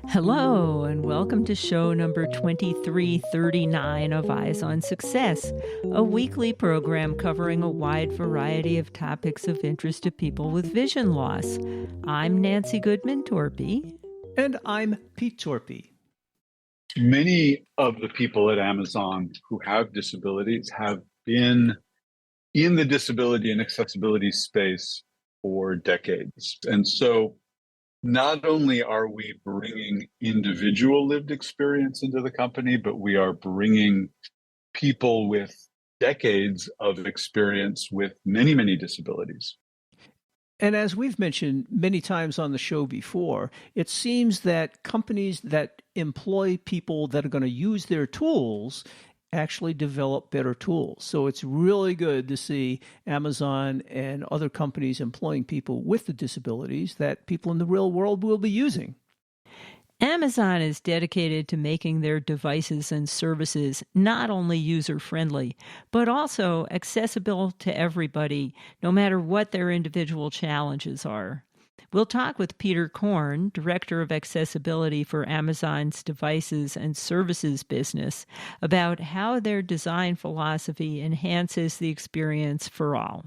Hello, and welcome to show number 2339 of Eyes on Success, a weekly program covering a wide variety of topics of interest to people with vision loss. I'm Nancy Goodman Torpy. And I'm Pete Torpy. Many of the people at Amazon who have disabilities have been in the disability and accessibility space for decades. And so not only are we bringing individual lived experience into the company, but we are bringing people with decades of experience with many, many disabilities. And as we've mentioned many times on the show before, it seems that companies that employ people that are going to use their tools actually develop better tools. So it's really good to see Amazon and other companies employing people with the disabilities that people in the real world will be using. Amazon is dedicated to making their devices and services not only user-friendly, but also accessible to everybody, no matter what their individual challenges are. We'll talk with Peter Korn, Director of Accessibility for Amazon's Devices and Services business, about how their design philosophy enhances the experience for all.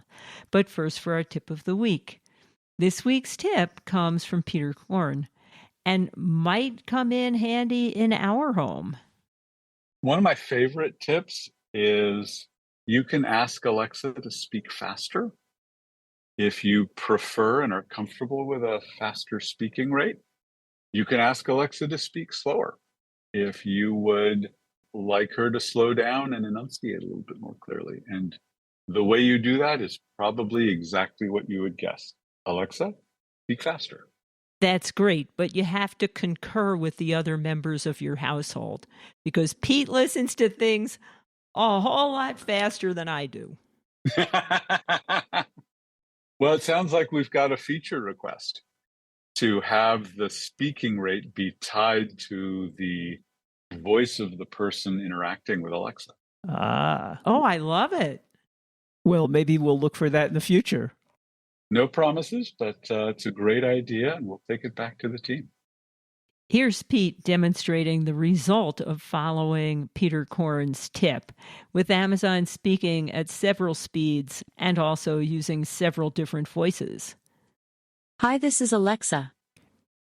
But first, for our tip of the week. This week's tip comes from Peter Korn and might come in handy in our home. One of my favorite tips is you can ask Alexa to speak faster. If you prefer and are comfortable with a faster speaking rate, you can ask Alexa to speak slower. If you would like her to slow down and enunciate a little bit more clearly. And the way you do that is probably exactly what you would guess. Alexa, speak faster. That's great, but you have to concur with the other members of your household because Pete listens to things a whole lot faster than I do. Well, it sounds like we've got a feature request to have the speaking rate be tied to the voice of the person interacting with Alexa. Oh, I love it. Well, maybe we'll look for that in the future. No promises, but it's a great idea, and we'll take it back to the team. Here's Pete demonstrating the result of following Peter Korn's tip, with Amazon speaking at several speeds and also using several different voices. Hi, this is Alexa.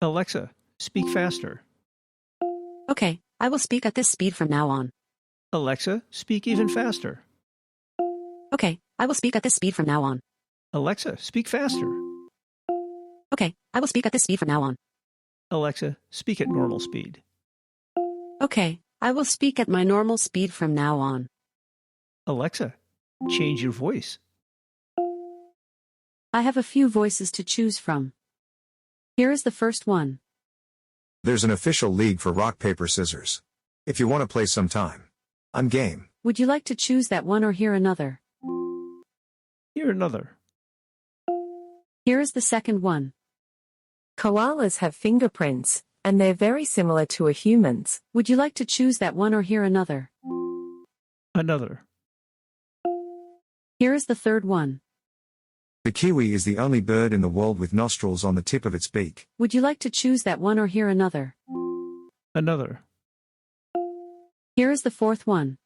Alexa, speak faster. Okay, I will speak at this speed from now on. Alexa, speak even faster. Okay, I will speak at this speed from now on. Alexa, speak faster. Okay, I will speak at this speed from now on. Alexa, speak at normal speed. Okay, I will speak at my normal speed from now on. Alexa, change your voice. I have a few voices to choose from. Here is the first one. There's an official league for rock, paper, scissors. If you want to play sometime, I'm game. Would you like to choose that one or hear another? Hear another. Here is the second one. Koalas have fingerprints, and they're very similar to a human's. Would you like to choose that one or hear another? Another. Here is the third one. The kiwi is the only bird in the world with nostrils on the tip of its beak. Would you like to choose that one or hear another? Another. Here is the fourth one.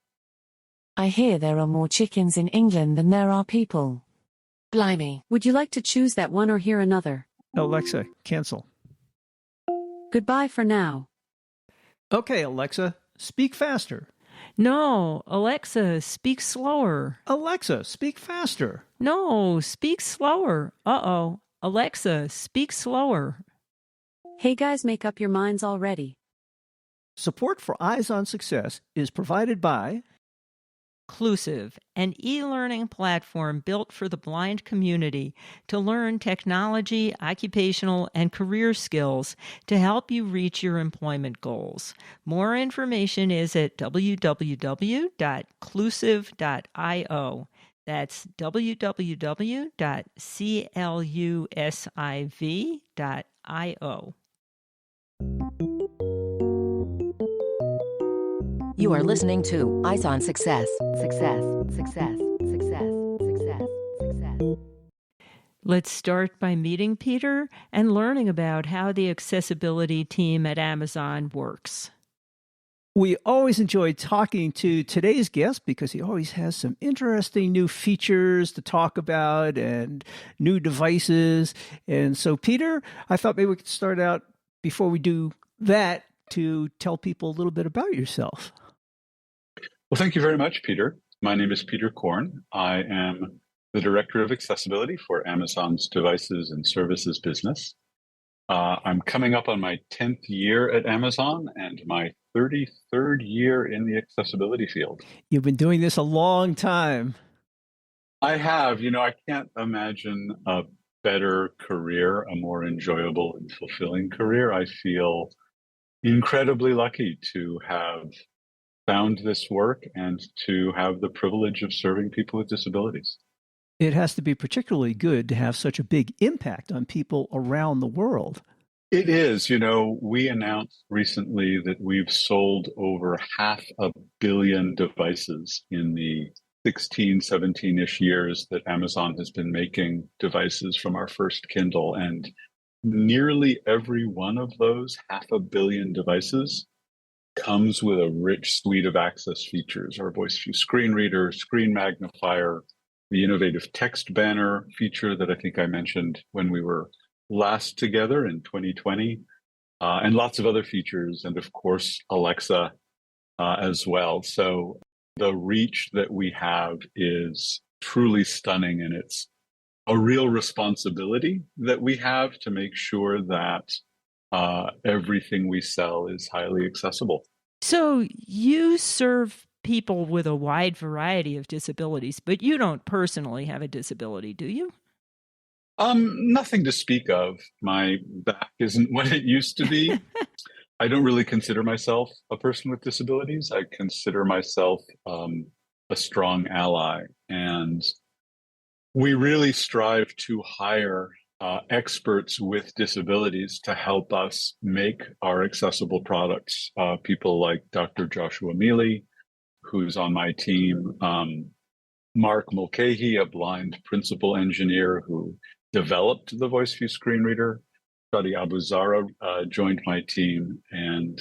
I hear there are more chickens in England than there are people. Blimey. Would you like to choose that one or hear another? Alexa, cancel. Goodbye for now. Okay, Alexa, speak faster. No, Alexa, speak slower. Alexa, speak faster. No, speak slower. Uh-oh. Alexa, speak slower. Hey guys, make up your minds already. Support for Eyes on Success is provided by Clusive, an e-learning platform built for the blind community to learn technology, occupational, and career skills to help you reach your employment goals. More information is at www.clusive.io. That's www.clusiv.io. You are listening to Eyes on Success. Success, success, success, success, success. Let's start by meeting Peter and learning about how the accessibility team at Amazon works. We always enjoy talking to today's guest because he always has some interesting new features to talk about and new devices. And so, Peter, I thought maybe we could start out before we do that to tell people a little bit about yourself. Well, thank you very much, Peter. My name is Peter Korn. I am the Director of Accessibility for Amazon's Devices and Services business. I'm coming up on my 10th year at Amazon and my 33rd year in the accessibility field. You've been doing this a long time. I have. I can't imagine a better career, a more enjoyable and fulfilling career. I feel incredibly lucky to have found this work and to have the privilege of serving people with disabilities. It has to be particularly good to have such a big impact on people around the world. It is. We announced recently that we've sold over 500 million devices in the 16, 17-ish years that Amazon has been making devices from our first Kindle. And nearly every one of those 500 million devices comes with a rich suite of access features: our VoiceView screen reader, screen magnifier, the innovative text banner feature that I think I mentioned when we were last together in 2020, and lots of other features, and of course, Alexa as well. So the reach that we have is truly stunning, and it's a real responsibility that we have to make sure that everything we sell is highly accessible. So you serve people with a wide variety of disabilities, but you don't personally have a disability, do you? Nothing to speak of. My back isn't what it used to be. I don't really consider myself a person with disabilities. I consider myself a strong ally. And we really strive to hire experts with disabilities to help us make our accessible products. People like Dr. Joshua Mealy, who's on my team, Mark Mulcahy, a blind principal engineer who developed the VoiceView screen reader. Shadi Abuzara joined my team, and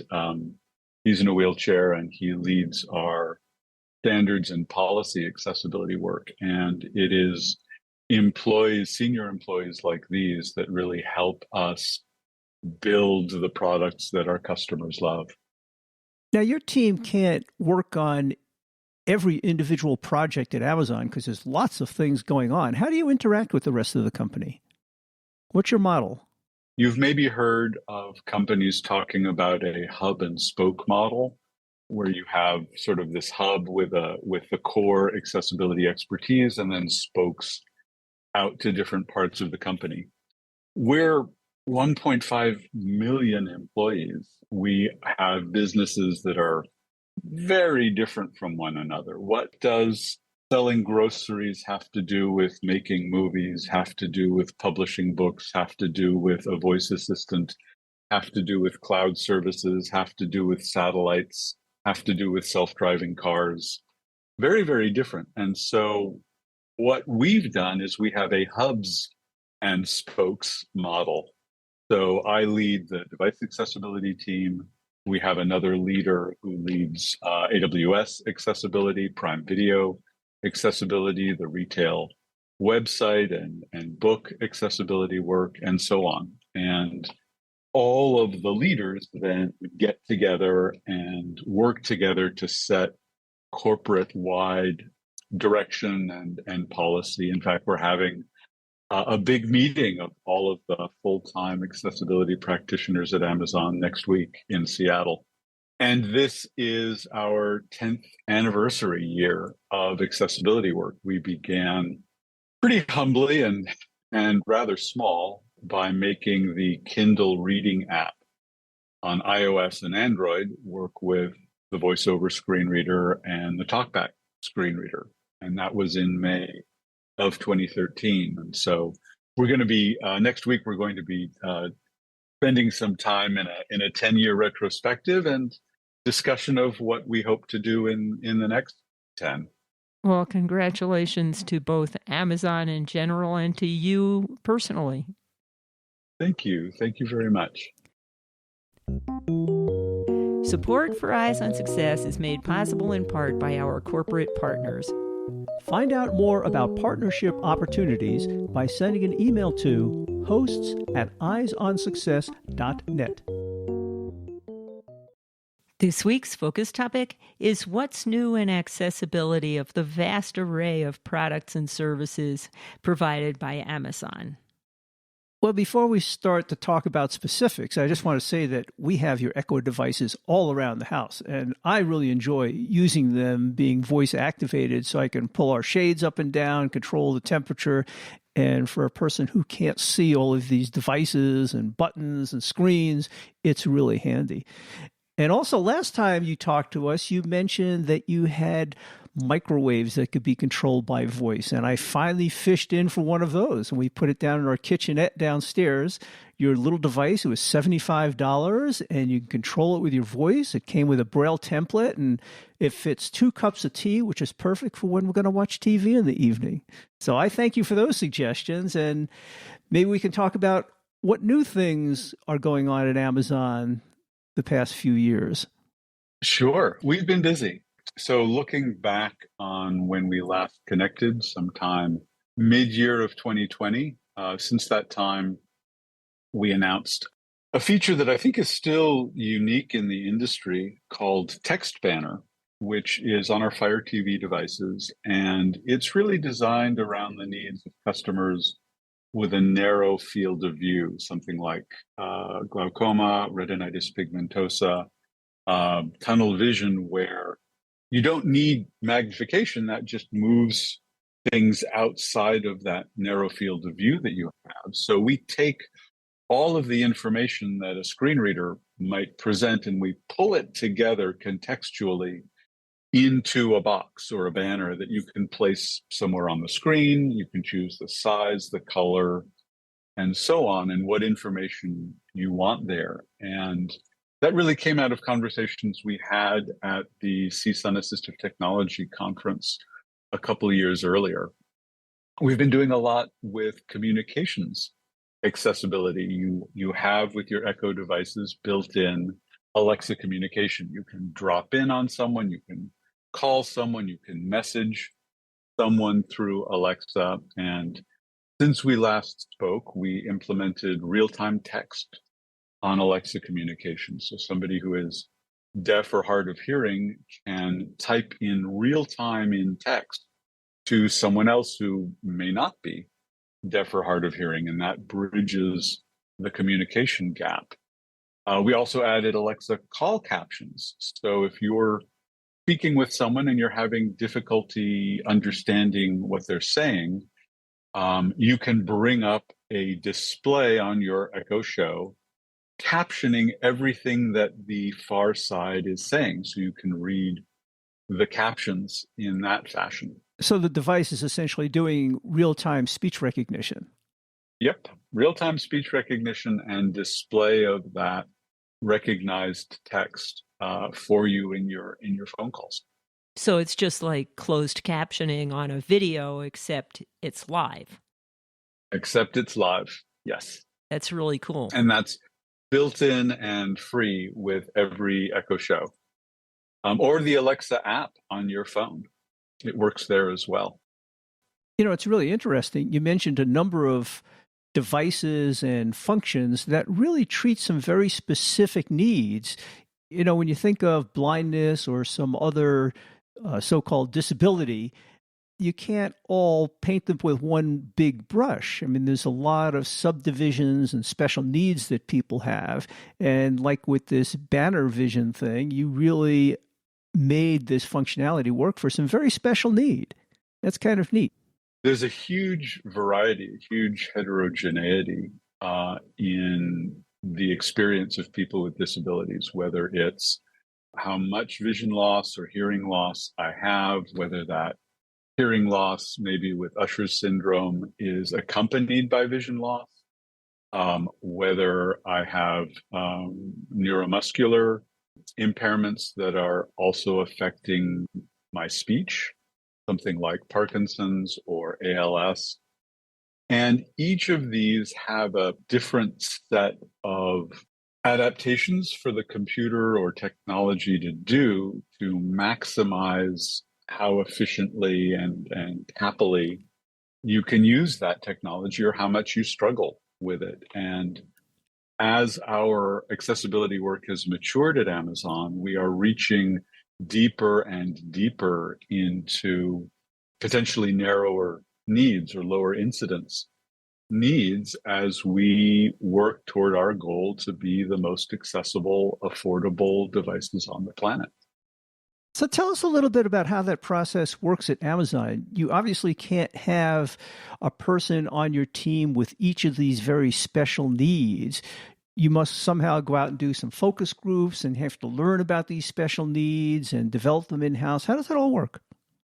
he's in a wheelchair, and he leads our standards and policy accessibility work. And it is senior employees like these that really help us build the products that our customers love. Now, your team can't work on every individual project at Amazon because there's lots of things going on. How do you interact with the rest of the company? What's your model? You've maybe heard of companies talking about a hub and spoke model, where you have sort of this hub with the core accessibility expertise and then spokes out to different parts of the company. We're 1.5 million employees. We have businesses that are very different from one another. What does selling groceries have to do with making movies, have to do with publishing books, have to do with a voice assistant, have to do with cloud services, have to do with satellites, have to do with self-driving cars? Very, very different. And so what we've done is we have a hubs and spokes model. So I lead the device accessibility team. We have another leader who leads AWS accessibility, Prime Video accessibility, the retail website and book accessibility work, and so on. And all of the leaders then get together and work together to set corporate-wide direction and policy. In fact, we're having a big meeting of all of the full-time accessibility practitioners at Amazon next week in Seattle. And this is our 10th anniversary year of accessibility work. We began pretty humbly and rather small by making the Kindle reading app on iOS and Android work with the VoiceOver screen reader and the TalkBack screen reader. And that was in May of 2013. And so we're going to be, next week, we're going to be spending some time in a 10-year retrospective and discussion of what we hope to do in the next 10. Well, congratulations to both Amazon in general and to you personally. Thank you. Thank you very much. Support for Eyes on Success is made possible in part by our corporate partners. Find out more about partnership opportunities by sending an email to hosts@eyesonsuccess.net. This week's focus topic is what's new in accessibility of the vast array of products and services provided by Amazon. Well, before we start to talk about specifics, I just want to say that we have your Echo devices all around the house, and I really enjoy using them being voice activated so I can pull our shades up and down, control the temperature. And for a person who can't see all of these devices and buttons and screens, it's really handy. And also, last time you talked to us, you mentioned that you had microwaves that could be controlled by voice. And I finally fished in for one of those. And we put it down in our kitchenette downstairs. Your little device, it was $75, and you can control it with your voice. It came with a Braille template, and it fits 2 cups of tea, which is perfect for when we're going to watch TV in the evening. So I thank you for those suggestions. And maybe we can talk about what new things are going on at Amazon the past few years. Sure. We've been busy. So looking back on when we last connected sometime mid-year of 2020, since that time, we announced a feature that I think is still unique in the industry called Text Banner, which is on our Fire TV devices. And it's really designed around the needs of customers with a narrow field of view, something like glaucoma, retinitis pigmentosa, tunnel vision, where you don't need magnification. That just moves things outside of that narrow field of view that you have. So we take all of the information that a screen reader might present and we pull it together contextually into a box or a banner that you can place somewhere on the screen. You can choose the size, the color, and so on, and what information you want there. And that really came out of conversations we had at the CSUN Assistive Technology Conference a couple of years earlier. We've been doing a lot with communications accessibility. You have with your Echo devices built-in Alexa communication. You can drop in on someone, you can call someone, you can message someone through Alexa. And since we last spoke, we implemented real-time text on Alexa communication. So somebody who is deaf or hard of hearing can type in real time in text to someone else who may not be deaf or hard of hearing, and that bridges the communication gap. We also added Alexa call captions. So if you're speaking with someone and you're having difficulty understanding what they're saying, you can bring up a display on your Echo Show captioning everything that the far side is saying, so you can read the captions in that fashion. So the device is essentially doing real-time speech recognition. Yep, real-time speech recognition and display of that recognized text for you in your phone calls. So it's just like closed captioning on a video, except it's live. Except it's live, yes. That's really cool. And that's built in and free with every Echo Show, or the Alexa app on your phone. It works there as well. You know, it's really interesting. You mentioned a number of devices and functions that really treat some very specific needs. You know, when you think of blindness or some other so-called disability, you can't all paint them with one big brush. I mean, there's a lot of subdivisions and special needs that people have. And like with this banner vision thing, you really made this functionality work for some very special need. That's kind of neat. There's a huge variety, huge heterogeneity in the experience of people with disabilities, whether it's how much vision loss or hearing loss I have, whether that hearing loss, maybe with Usher's syndrome, is accompanied by vision loss, whether I have neuromuscular impairments that are also affecting my speech, something like Parkinson's or ALS. And each of these have a different set of adaptations for the computer or technology to do to maximize how efficiently and happily you can use that technology or how much you struggle with it. And as our accessibility work has matured at Amazon, we are reaching deeper and deeper into potentially narrower needs or lower incidence needs as we work toward our goal to be the most accessible, affordable devices on the planet. So tell us a little bit about how that process works at Amazon. You obviously can't have a person on your team with each of these very special needs. You must somehow go out and do some focus groups and have to learn about these special needs and develop them in-house. How does that all work?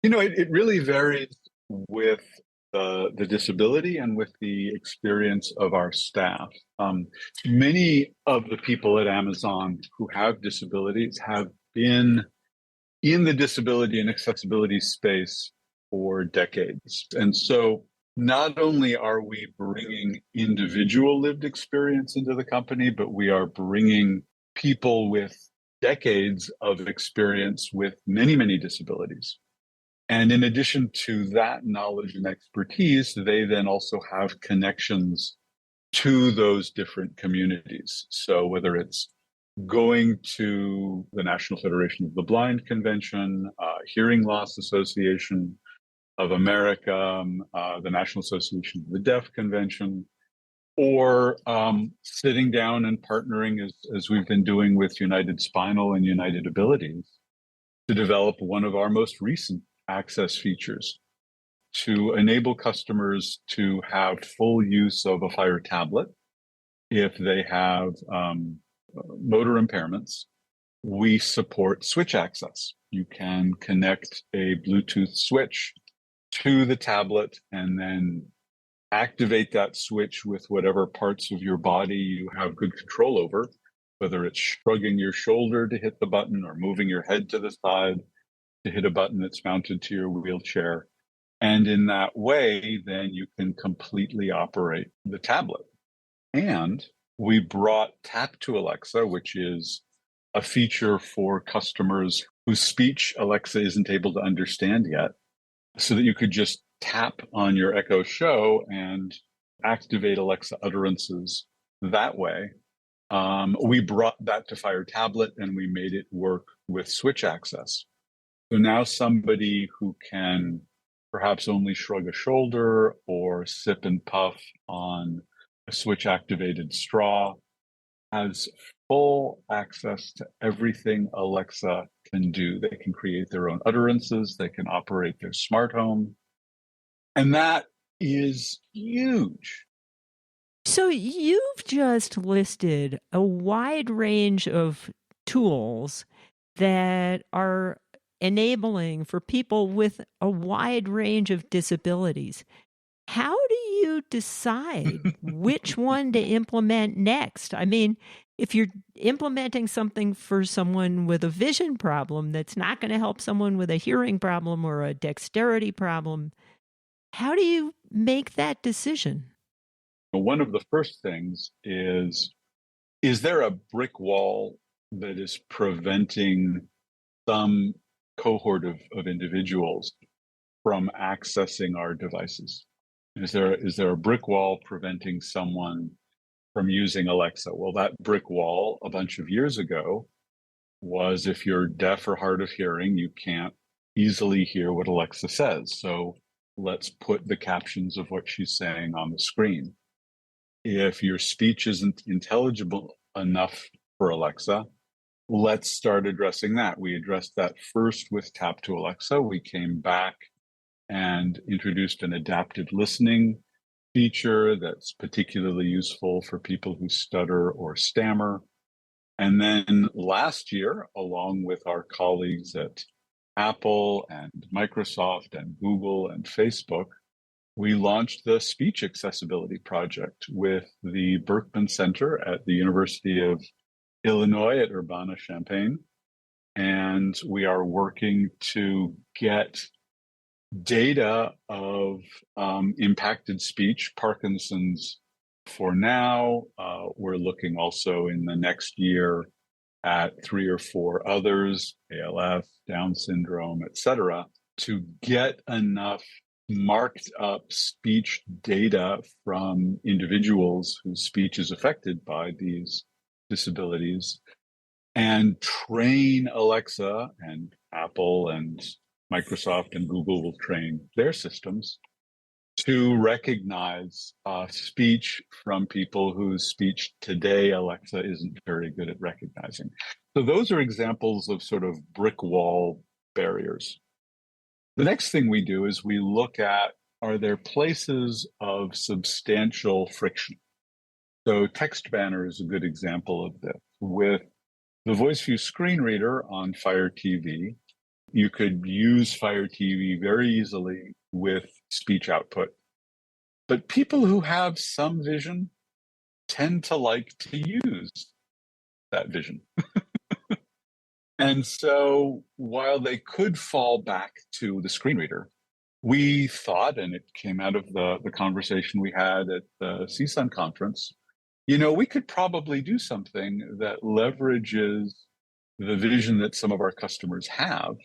It really varies with the disability and with the experience of our staff. Many of the people at Amazon who have disabilities have been in the disability and accessibility space for decades. And so not only are we bringing individual lived experience into the company, but we are bringing people with decades of experience with many, many disabilities. And in addition to that knowledge and expertise, they then also have connections to those different communities. So whether it's going to the National Federation of the Blind Convention, Hearing Loss Association of America, the National Association of the Deaf Convention, or sitting down and partnering as we've been doing with United Spinal and United Abilities to develop one of our most recent access features to enable customers to have full use of a Fire tablet if they have motor impairments. We support switch access. You can connect a Bluetooth switch to the tablet and then activate that switch with whatever parts of your body you have good control over, whether it's shrugging your shoulder to hit the button or moving your head to the side to hit a button that's mounted to your wheelchair. And in that way, then you can completely operate the tablet. And we brought Tap to Alexa, which is a feature for customers whose speech Alexa isn't able to understand yet, so that you could just tap on your Echo Show and activate Alexa utterances that way. We brought that to Fire Tablet and we made it work with switch access. So now somebody who can perhaps only shrug a shoulder or sip and puff on a switch activated straw has full access to everything Alexa can do. They can create their own utterances. They can operate their smart home. And that is huge. So you've just listed a wide range of tools that are enabling for people with a wide range of disabilities. How do you decide which one to implement next? I mean, if you're implementing something for someone with a vision problem that's not going to help someone with a hearing problem or a dexterity problem, how do you make that decision? One of the first things is there a brick wall that is preventing some cohort of individuals from accessing our devices? Is there a brick wall preventing someone from using Alexa? Well, that brick wall a bunch of years ago was if you're deaf or hard of hearing, you can't easily hear what Alexa says. So let's put the captions of what she's saying on the screen. If your speech isn't intelligible enough for Alexa, let's start addressing that. We addressed that first with Tap to Alexa. We came back and introduced an adaptive listening feature that's particularly useful for people who stutter or stammer. And then last year, along with our colleagues at Apple and Microsoft and Google and Facebook, we launched the Speech Accessibility Project with the Berkman Center at the University of Illinois at Urbana-Champaign. And we are working to get data of impacted speech, Parkinson's for now. We're looking also in the next year at 3 or 4 others, ALS, Down syndrome, etc., to get enough marked up speech data from individuals whose speech is affected by these disabilities and train Alexa, and Apple and Microsoft and Google will train their systems to recognize speech from people whose speech today Alexa isn't very good at recognizing. So those are examples of sort of brick wall barriers. The next thing we do is we look at, are there places of substantial friction? So Text Banner is a good example of this. With the VoiceView screen reader on Fire TV, you could use Fire TV very easily with speech output. But people who have some vision tend to like to use that vision. And so while they could fall back to the screen reader, we thought, and it came out of the conversation we had at the CSUN conference, we could probably do something that leverages the vision that some of our customers have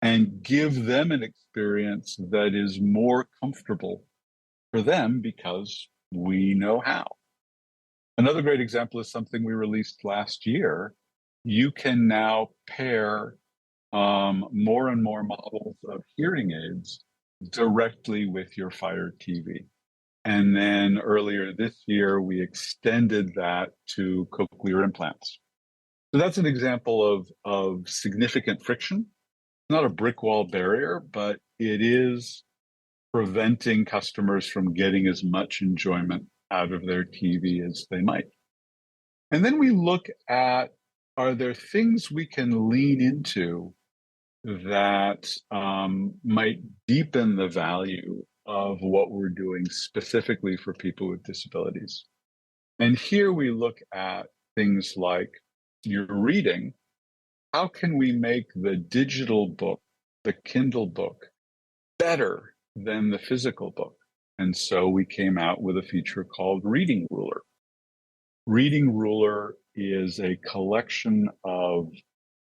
and give them an experience that is more comfortable for them because we know how. Another great example is something we released last year. You can now pair more and more models of hearing aids directly with your Fire TV. And then earlier this year, we extended that to cochlear implants. So that's an example of significant friction. Not a brick wall barrier, but it is preventing customers from getting as much enjoyment out of their TV as they might. And then we look at, are there things we can lean into that might deepen the value of what we're doing specifically for people with disabilities? And here we look at things like your reading. How can we make the digital book, the Kindle book, better than the physical book? And so we came out with a feature called Reading Ruler. Reading Ruler is a collection of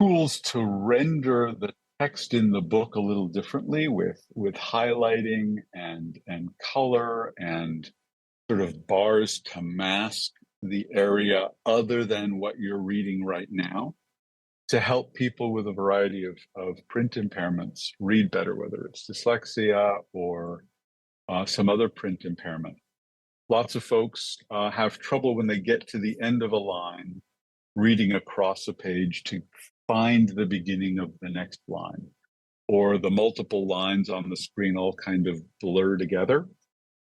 tools to render the text in the book a little differently with highlighting and color and sort of bars to mask the area other than what you're reading right now, to help people with a variety of print impairments read better, whether it's dyslexia or some other print impairment. Lots of folks have trouble when they get to the end of a line, reading across a page to find the beginning of the next line, or the multiple lines on the screen all kind of blur together.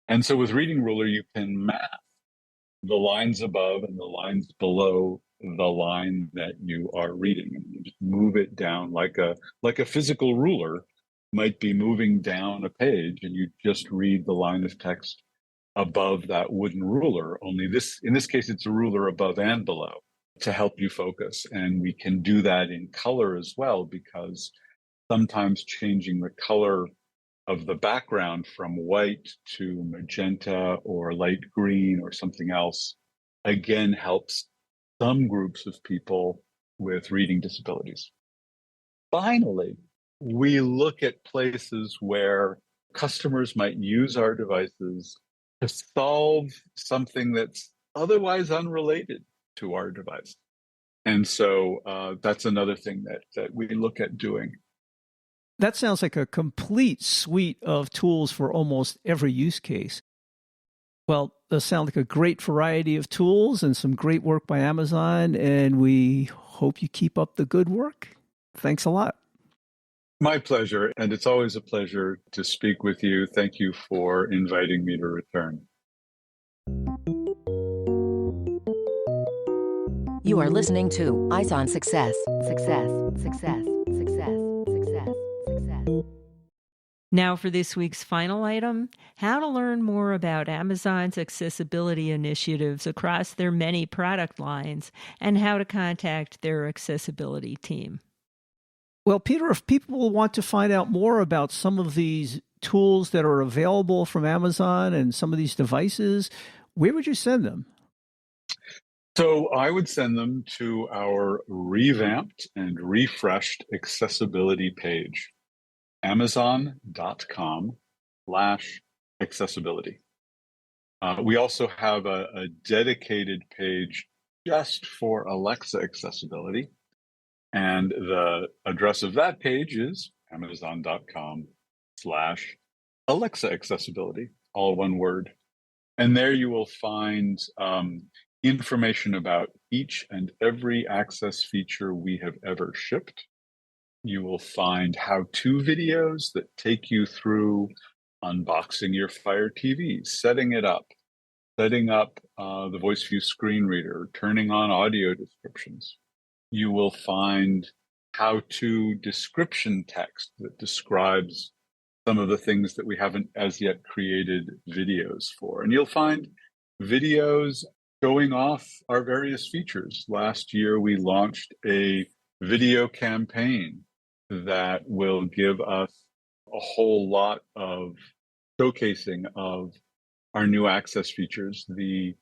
And so with Reading Ruler, you can map the lines above and the lines below the line that you are reading, and you just move it down like a physical ruler might be moving down a page, and you just read the line of text above that wooden ruler. Only in this case, it's a ruler above and below to help you focus. And we can do that in color as well, because sometimes changing the color of the background from white to magenta or light green or something else, again, helps some groups of people with reading disabilities. Finally, we look at places where customers might use our devices to solve something that's otherwise unrelated to our device. And so that's another thing that we look at doing. That sounds like a complete suite of tools for almost every use case. Well, those sound like a great variety of tools and some great work by Amazon, and we hope you keep up the good work. Thanks a lot. My pleasure, and it's always a pleasure to speak with you. Thank you for inviting me to return. You are listening to Eyes on Success. Success, success, success, success, success. Now for this week's final item, how to learn more about Amazon's accessibility initiatives across their many product lines and how to contact their accessibility team. Well, Peter, if people want to find out more about some of these tools that are available from Amazon and some of these devices, where would you send them? So I would send them to our revamped and refreshed accessibility page, amazon.com/accessibility. We also have a dedicated page just for Alexa accessibility. And the address of that page is amazon.com/Alexa accessibility, all one word. And there you will find information about each and every access feature we have ever shipped. You will find how-to videos that take you through unboxing your Fire TV, setting it up, setting up the VoiceView screen reader, turning on audio descriptions. You will find how-to description text that describes some of the things that we haven't as yet created videos for. And you'll find videos showing off our various features. Last year, we launched a video campaign that will give us a whole lot of showcasing of our new access features. The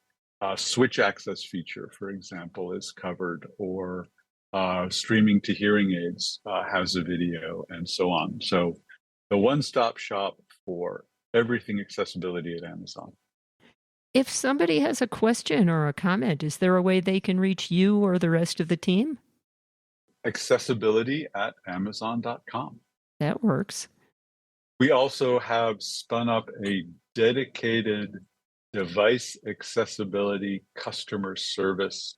switch access feature, for example, is covered, or streaming to hearing aids has a video, and so on. So the one-stop shop for everything accessibility at Amazon. If somebody has a question or a comment, is there a way they can reach you or the rest of the team? Accessibility@amazon.com. That works. We also have spun up a dedicated device accessibility customer service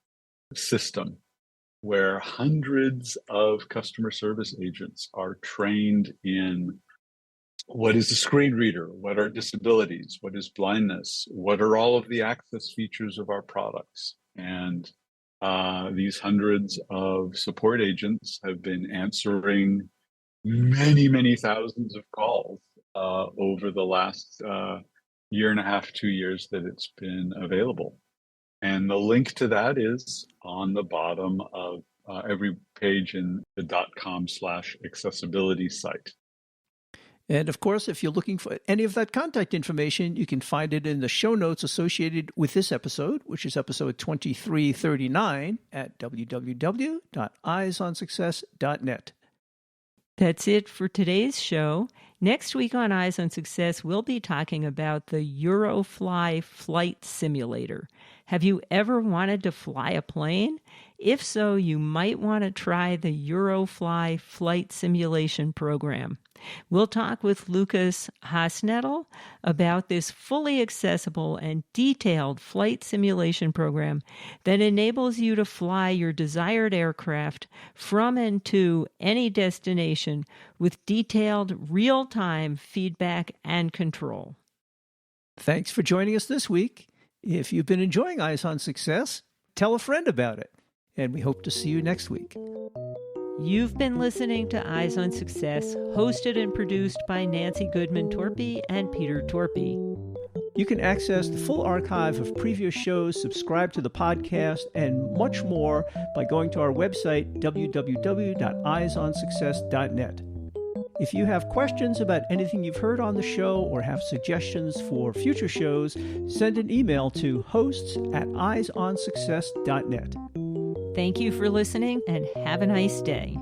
system where hundreds of customer service agents are trained in what is a screen reader, what are disabilities, what is blindness, what are all of the access features of our products. And these hundreds of support agents have been answering many, many thousands of calls over the last year and a half, 2 years that it's been available. And the link to that is on the bottom of every page in the .com/accessibility site. And of course, if you're looking for any of that contact information, you can find it in the show notes associated with this episode, which is episode 2339 at www.eyesonsuccess.net. That's it for today's show. Next week on Eyes on Success, we'll be talking about the Eurofly flight simulator. Have you ever wanted to fly a plane? If so, you might want to try the Eurofly flight simulation program. We'll talk with Lucas Hasnettel about this fully accessible and detailed flight simulation program that enables you to fly your desired aircraft from and to any destination with detailed real-time feedback and control. Thanks for joining us this week. If you've been enjoying Eyes on Success, tell a friend about it. And we hope to see you next week. You've been listening to Eyes on Success, hosted and produced by Nancy Goodman Torpy and Peter Torpy. You can access the full archive of previous shows, subscribe to the podcast, and much more by going to our website, www.eyesonsuccess.net. If you have questions about anything you've heard on the show or have suggestions for future shows, send an email to hosts@eyesonsuccess.net. Thank you for listening and have a nice day.